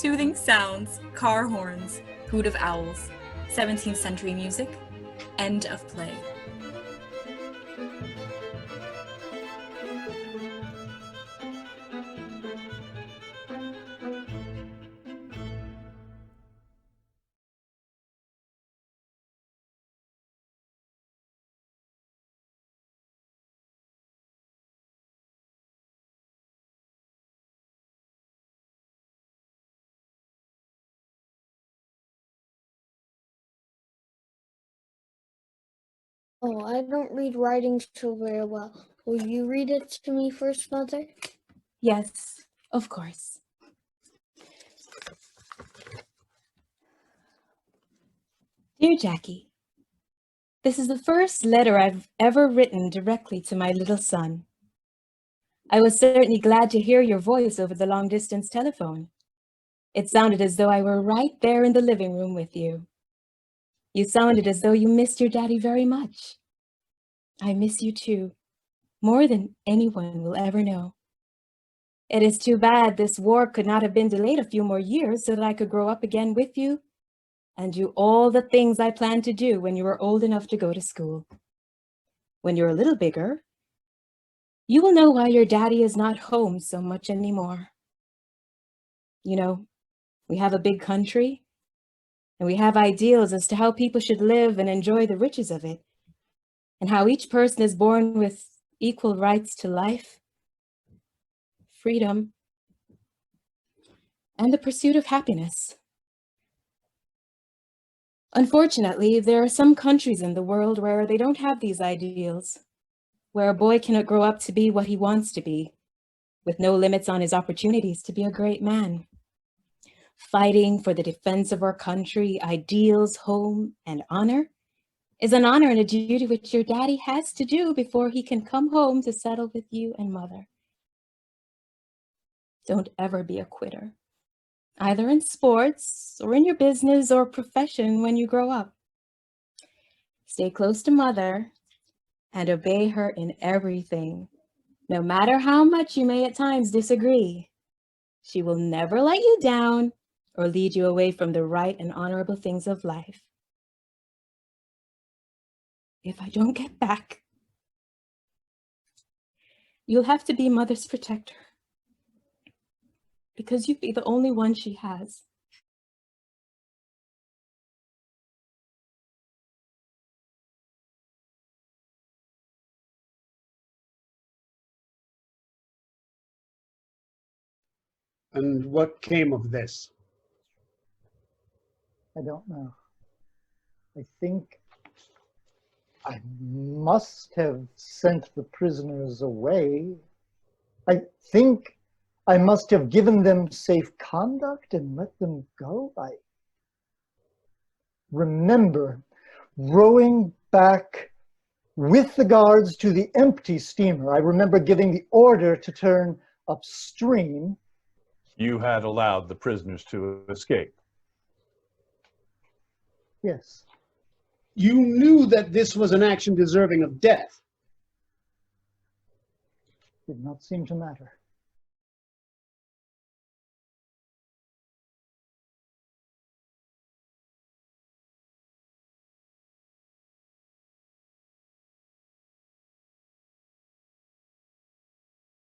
Soothing sounds, car horns, hoot of owls, 17th century music, end of play. Oh, I don't read writing so very well. Will you read it to me first, Mother? Yes, of course. Dear Jackie, this is the first letter I've ever written directly to my little son. I was certainly glad to hear your voice over the long-distance telephone. It sounded as though I were right there in the living room with you. You sounded as though you missed your daddy very much. I miss you too, more than anyone will ever know. It is too bad this war could not have been delayed a few more years so that I could grow up again with you and do all the things I planned to do when you were old enough to go to school. When you're a little bigger, you will know why your daddy is not home so much anymore. You know, we have a big country, and we have ideals as to how people should live and enjoy the riches of it, and how each person is born with equal rights to life, freedom, and the pursuit of happiness. Unfortunately, there are some countries in the world where they don't have these ideals, where a boy cannot grow up to be what he wants to be, with no limits on his opportunities to be a great man. Fighting for the defense of our country, ideals, home, and honor is an honor and a duty which your daddy has to do before he can come home to settle with you and mother. Don't ever be a quitter, either in sports or in your business or profession when you grow up. Stay close to mother and obey her in everything, no matter how much you may at times disagree. She will never let you down or lead you away from the right and honorable things of life. If I don't get back, you'll have to be mother's protector, because you'll be the only one she has. And what came of this? I don't know. I think I must have sent the prisoners away. I think I must have given them safe conduct and let them go. I remember rowing back with the guards to the empty steamer. I remember giving the order to turn upstream. You had allowed the prisoners to escape. Yes. You knew that this was an action deserving of death. Did not seem to matter.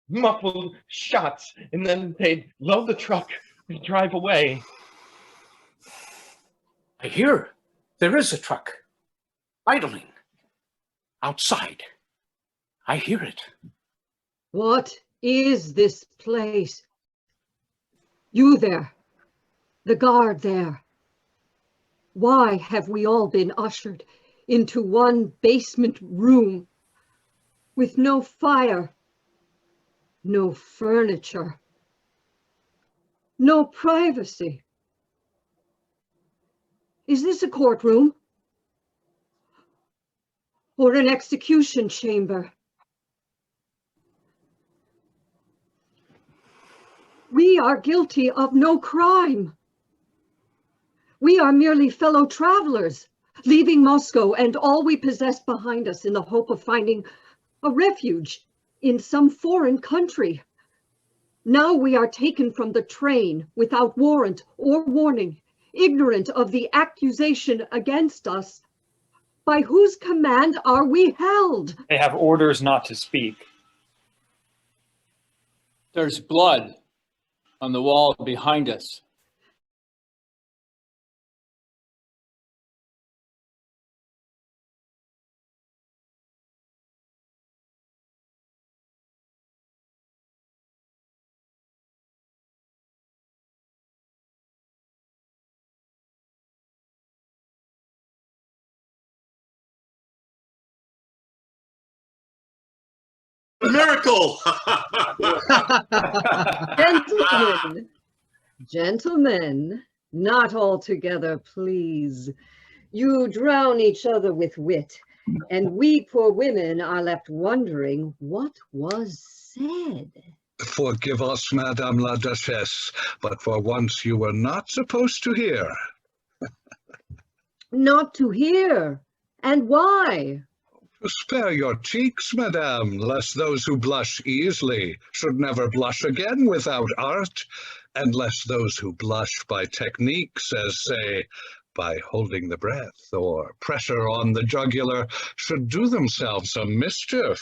Muffled shots, and then they'd load the truck and drive away. I hear there is a truck idling outside. I hear it. What is this place? You there, the guard there. Why have we all been ushered into one basement room with no fire, no furniture, no privacy? Is this a courtroom or an execution chamber? We are guilty of no crime. We are merely fellow travelers, leaving Moscow and all we possess behind us in the hope of finding a refuge in some foreign country. Now we are taken from the train without warrant or warning, ignorant of the accusation against us. By whose command are we held? They have orders not to speak. There's blood on the wall behind us. Miracle! Gentlemen, gentlemen, not all together, please. You drown each other with wit, and we poor women are left wondering what was said. Forgive us, Madame la Duchesse, but for once you were not supposed to hear. Not to hear. And why? To spare your cheeks, Madame, lest those who blush easily should never blush again without art, and lest those who blush by techniques, as say, by holding the breath or pressure on the jugular, should do themselves a mischief.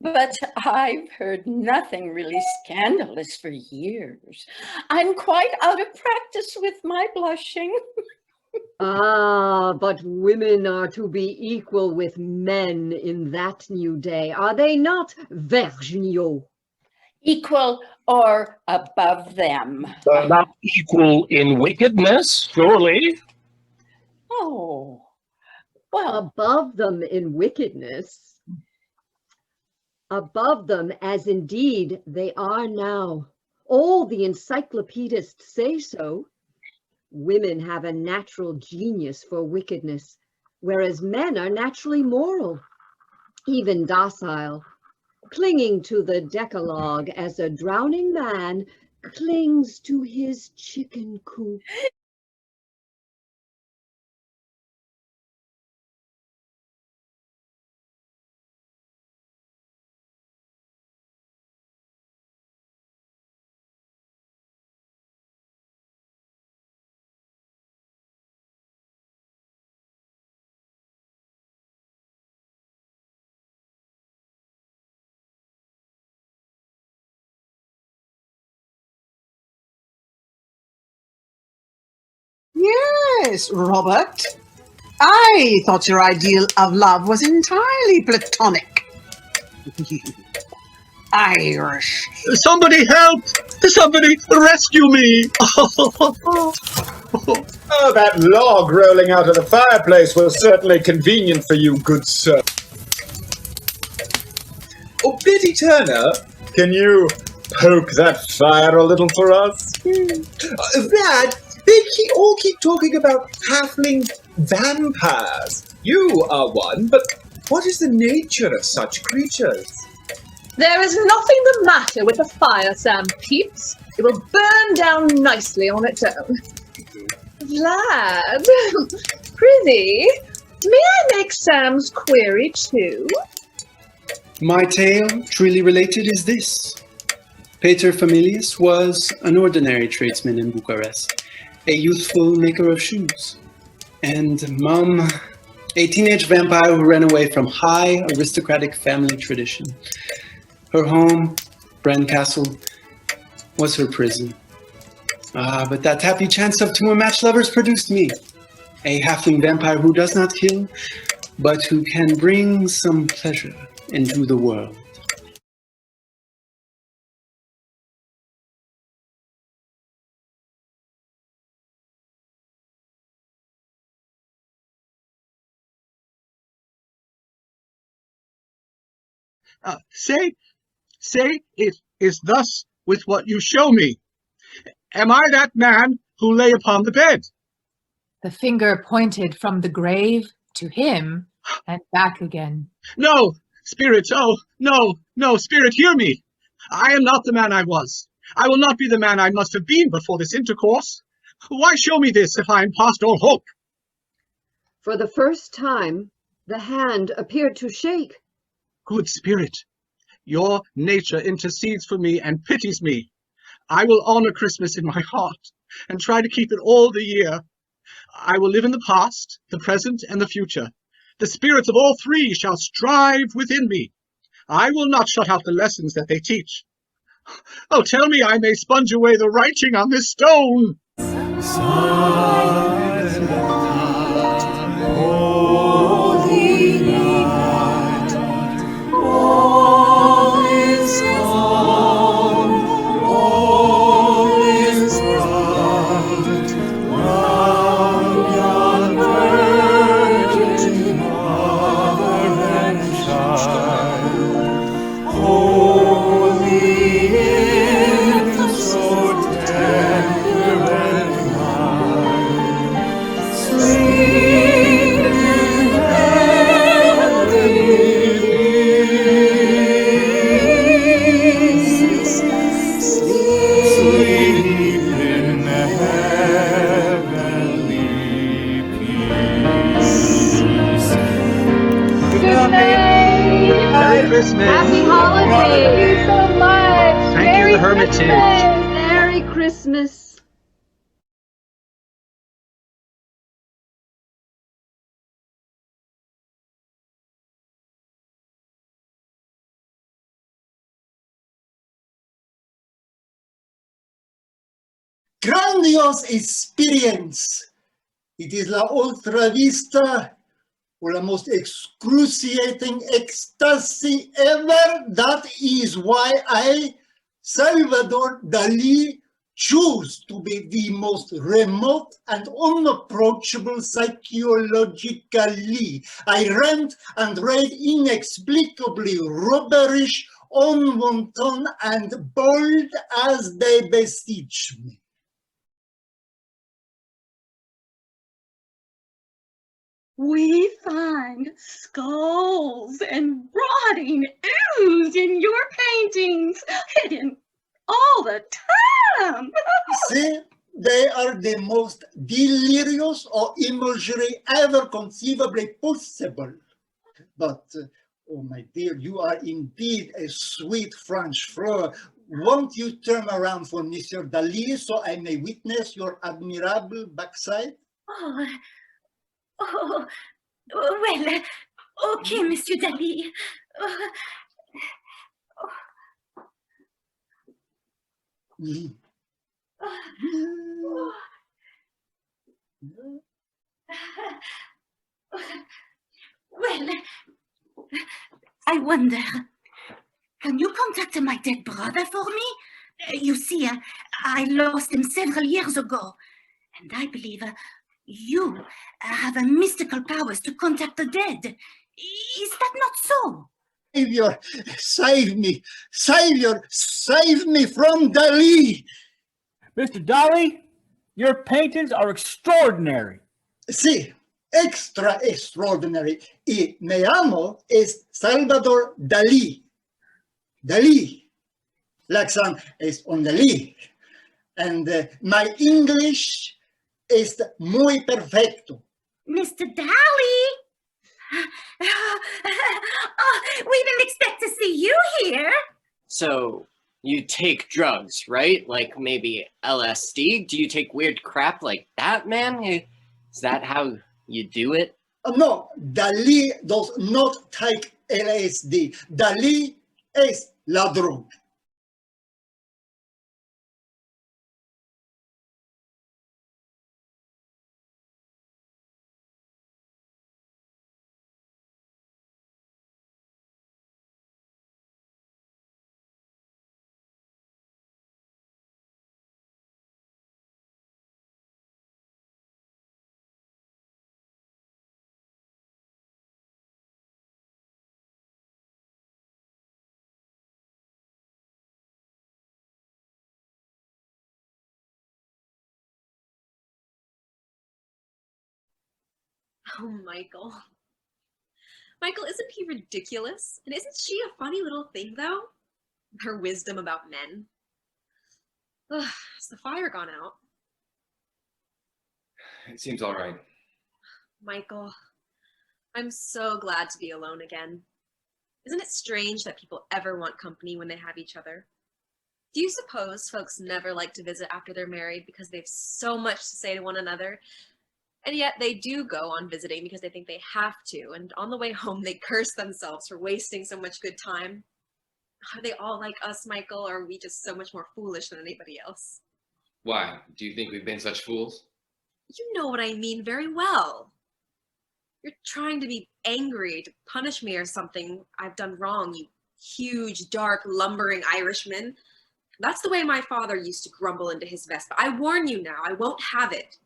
But I've heard nothing really scandalous for years. I'm quite out of practice with my blushing. Ah, but women are to be equal with men in that new day, are they not, Virginio? Equal or above them. Not equal in wickedness, surely. Oh, well, Above them in wickedness. Above them as indeed they are now. All the encyclopedists say so. Women have a natural genius for wickedness, whereas men are naturally moral, even docile, clinging to the Decalogue as a drowning man clings to his chicken coop. Yes, Robert. I thought your ideal of love was entirely platonic. Irish. Somebody help! Somebody rescue me! Oh, that log rolling out of the fireplace was certainly convenient for you, good sir. Oh, Biddy Turner, can you poke that fire a little for us? Brad, they all keep talking about halfling vampires. You are one, but what is the nature of such creatures? There is nothing the matter with the fire, Sam Peeps. It will burn down nicely on its own. Vlad, prithee, may I make Sam's query too? My tale, truly related, is this. Pater Familius was an ordinary tradesman in Bucharest, a youthful maker of shoes. And Mum, a teenage vampire who ran away from high aristocratic family tradition. Her home, Bran Castle, was her prison. But that happy chance of two unmatched lovers produced me, a halfling vampire who does not kill, but who can bring some pleasure into the world. Say it is thus with what you show me. Am I that man who lay upon the bed? The finger pointed from the grave to him and back again. No, spirit, oh, no, spirit, hear me. I am not the man I was. I will not be the man I must have been before this intercourse. Why show me this if I am past all hope? For the first time, the hand appeared to shake. Good spirit, your nature intercedes for me and pities me. I will honor Christmas in my heart and try to keep it all the year. I will live in the past, the present, and the future. The spirits of all three shall strive within me. I will not shut out the lessons that they teach. Oh, tell me I may sponge away the writing on this stone. Christmas. Happy holidays. Thank you so much. Thank you, Merry the Hermitage. Christmas. Merry Christmas. Grandiose experience. It is la ultra vista or the most excruciating ecstasy ever. That is why I, Salvador Dali, choose to be the most remote and unapproachable psychologically. I rant and rave inexplicably rubberish, unwanton, and bold as they beseech me. We find skulls and rotting ooze in your paintings, hidden all the time. See, they are the most delirious or imagery ever conceivably possible. But, oh my dear, you are indeed a sweet French fleur. Won't you turn around for Monsieur Dali so I may witness your admirable backside? Oh, well, okay, Monsieur Dali. Mm. Well, I wonder, can you contact my dead brother for me? You see, I lost him several years ago, and I believe you have mystical powers to contact the dead. Is that not so? Savior, save me! Savior, save me from Dali! Mr. Dali, your paintings are extraordinary. Sí, extra extraordinary. Y me llamo es Salvador Dalí. Dalí. L'accent is on Dalí. And my English is muy perfecto. Mr. Dali? Oh, we didn't expect to see you here. So, you take drugs, right? Like maybe LSD? Do you take weird crap like that, man? Is that how you do it? No, Dalí does not take LSD. Dalí es la droga. Oh, Michael. Michael, isn't he ridiculous? And isn't she a funny little thing, though? Her wisdom about men. Ugh, has the fire gone out? It seems all right. Michael, I'm so glad to be alone again. Isn't it strange that people ever want company when they have each other? Do you suppose folks never like to visit after they're married because they have so much to say to one another? And yet they do go on visiting because they think they have to, and on the way home they curse themselves for wasting so much good time. Are they all like us, Michael, or are we just so much more foolish than anybody else? Why? Do you think we've been such fools? You know what I mean very well. You're trying to be angry to punish me or something I've done wrong, you huge, dark, lumbering Irishman. That's the way my father used to grumble into his vest, but I warn you now, I won't have it.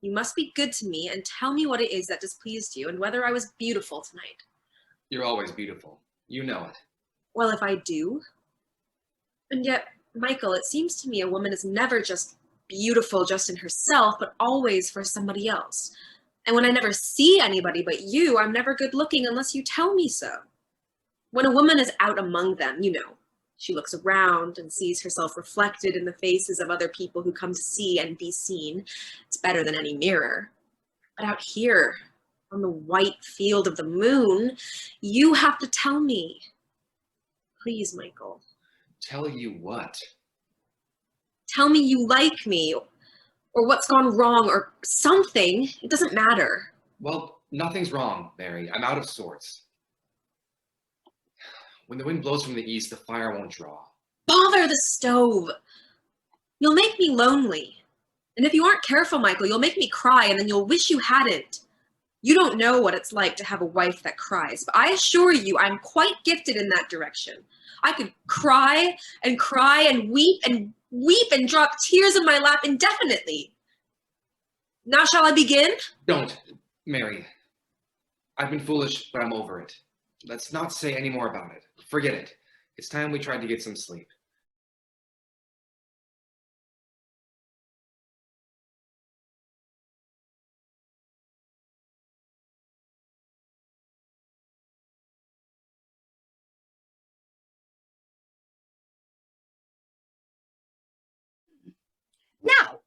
You must be good to me and tell me what it is that displeased you and whether I was beautiful tonight. You're always beautiful. You know it. Well, if I do. And yet, Michael, it seems to me a woman is never just beautiful just in herself, but always for somebody else. And when I never see anybody but you, I'm never good looking unless you tell me so. When a woman is out among them, you know, she looks around and sees herself reflected in the faces of other people who come to see and be seen. It's better than any mirror. But out here, on the white field of the moon, you have to tell me, Please, Michael. Tell you what? Tell me you like me, or what's gone wrong, or something. It doesn't matter. Well, nothing's wrong, Mary. I'm out of sorts. When the wind blows from the east, the fire won't draw. Bother the stove. You'll make me lonely. And if you aren't careful, Michael, you'll make me cry, and then you'll wish you hadn't. You don't know what it's like to have a wife that cries, but I assure you I'm quite gifted in that direction. I could cry and weep and drop tears in my lap indefinitely. Now shall I begin? Don't, Mary. I've been foolish, but I'm over it. Let's not say any more about it. Forget it. It's time we tried to get some sleep. Now,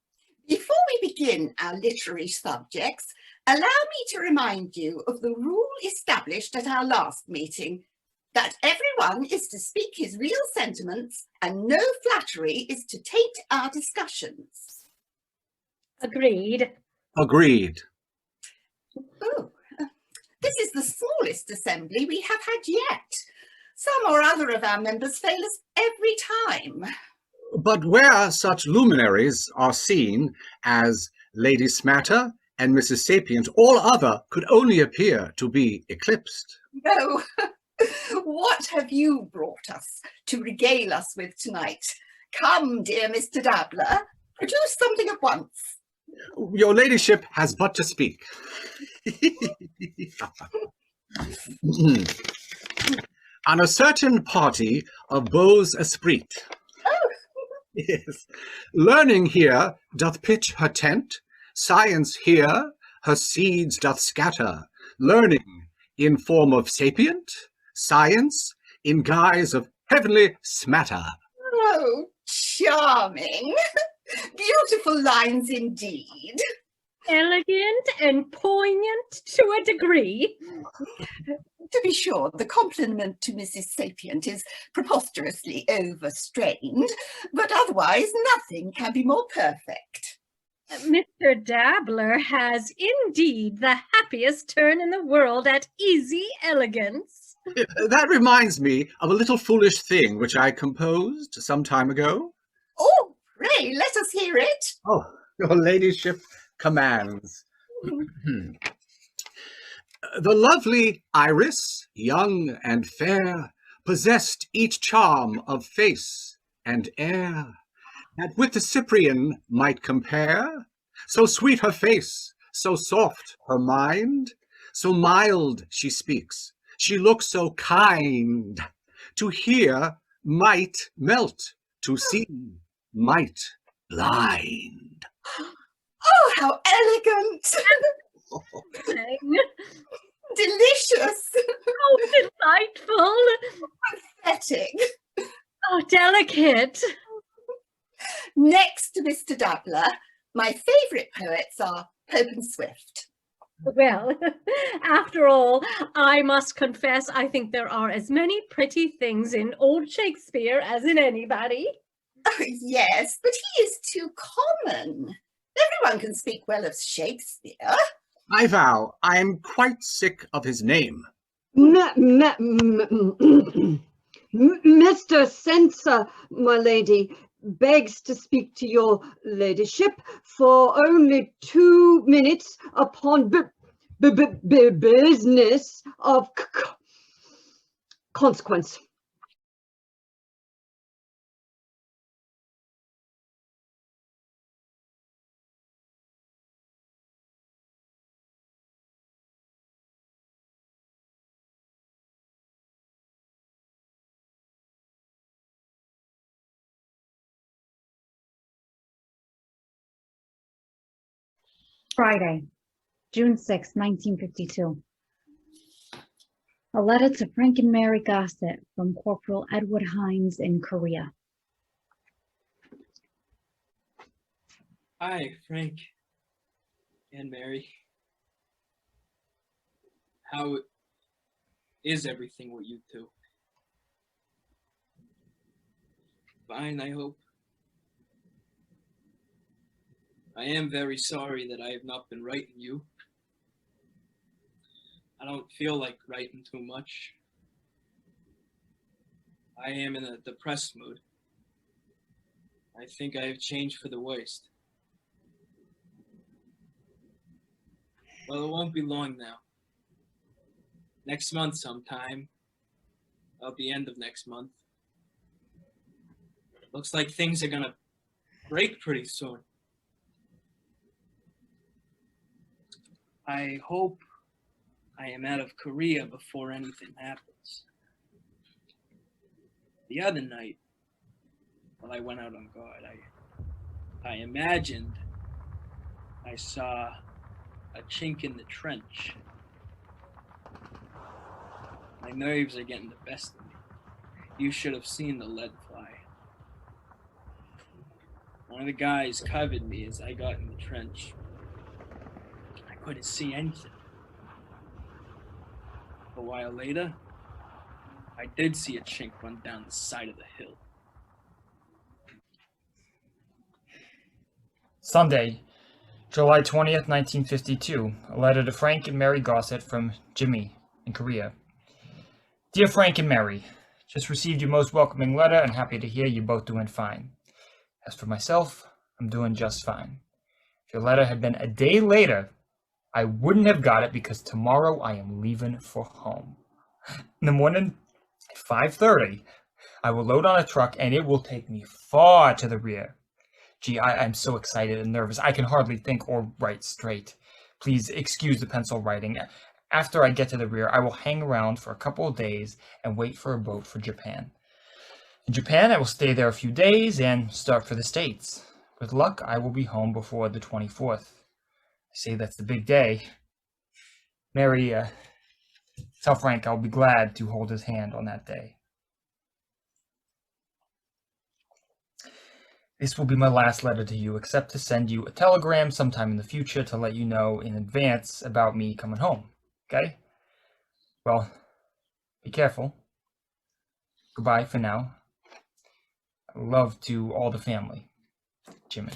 before we begin our literary subjects, allow me to remind you of the rule established at our last meeting, that everyone is to speak his real sentiments and no flattery is to taint our discussions. Agreed. Agreed. Oh, this is the smallest assembly we have had yet. Some or other of our members fail us every time. But where such luminaries are seen as Lady Smatter and Mrs. Sapient, all other could only appear to be eclipsed. No, what have you brought us to regale us with tonight? Come, dear Mr. Dabbler, produce something at once. Your ladyship has but to speak. On a certain party of beaux esprit. Yes. Learning here doth pitch her tent, science here her seeds doth scatter. Learning in form of sapient, science in guise of heavenly smatter. Oh, charming. Beautiful lines indeed. Elegant and poignant to a degree. To be sure, the compliment to Mrs. Sapient is preposterously overstrained, but otherwise nothing can be more perfect. Mr. Dabbler has indeed the happiest turn in the world at easy elegance. That reminds me of a little foolish thing which I composed some time ago. Oh, pray, let us hear it. Oh, your ladyship commands. The lovely Iris, young and fair, possessed each charm of face and air that with the Cyprian might compare. So sweet her face, so soft her mind, so mild she speaks, she looks so kind. To hear might melt, to see might blind. Oh, how elegant! Delicious! Oh, delightful! Pathetic! Oh, delicate! Next to Mr. Dabbler, my favourite poets are Pope and Swift. Well, after all, I must confess I think there are as many pretty things in old Shakespeare as in anybody. Oh, yes, but he is too common. Everyone can speak well of Shakespeare. I vow I am quite sick of his name. Mr. Censor, my lady, begs to speak to your ladyship for only 2 minutes upon business of consequence. Friday, June 6, 1952. A letter to Frank and Mary Gossett from Corporal Edward Hines in Korea. Hi, Frank and Mary. How is everything with you two? fine, I hope. I am very sorry that I have not been writing you. I don't feel like writing too much. I am in a depressed mood. I think I have changed for the worst. Well, it won't be long now. Next month sometime, about the end of next month. Looks like things are gonna break pretty soon. I hope I am out of Korea before anything happens. The other night, while I went out on guard, I imagined I saw a chink in the trench. My nerves are getting the best of me. You should have seen the lead fly. One of the guys covered me as I got in the trench. I couldn't see anything. A while later, I did see a chink run down the side of the hill. Sunday, July 20th, 1952. A letter to Frank and Mary Gossett from Jimmy in Korea. Dear Frank and Mary, just received your most welcoming letter and happy to hear you're both doing fine. As for myself, I'm doing just fine. If your letter had been a day later, I wouldn't have got it because tomorrow I am leaving for home. In the morning at 5:30, I will load on a truck and it will take me far to the rear. Gee, I'm so excited and nervous. I can hardly think or write straight. Please excuse the pencil writing. After I get to the rear, I will hang around for a couple of days and wait for a boat for Japan. In Japan, I will stay there a few days and start for the States. With luck, I will be home before the 24th. I say that's the big day. Mary, tell Frank I'll be glad to hold his hand on that day. This will be my last letter to you, except to send you a telegram sometime in the future to let you know in advance about me coming home. Okay? Well, be careful. Goodbye for now. Love to all the family. Jimmy.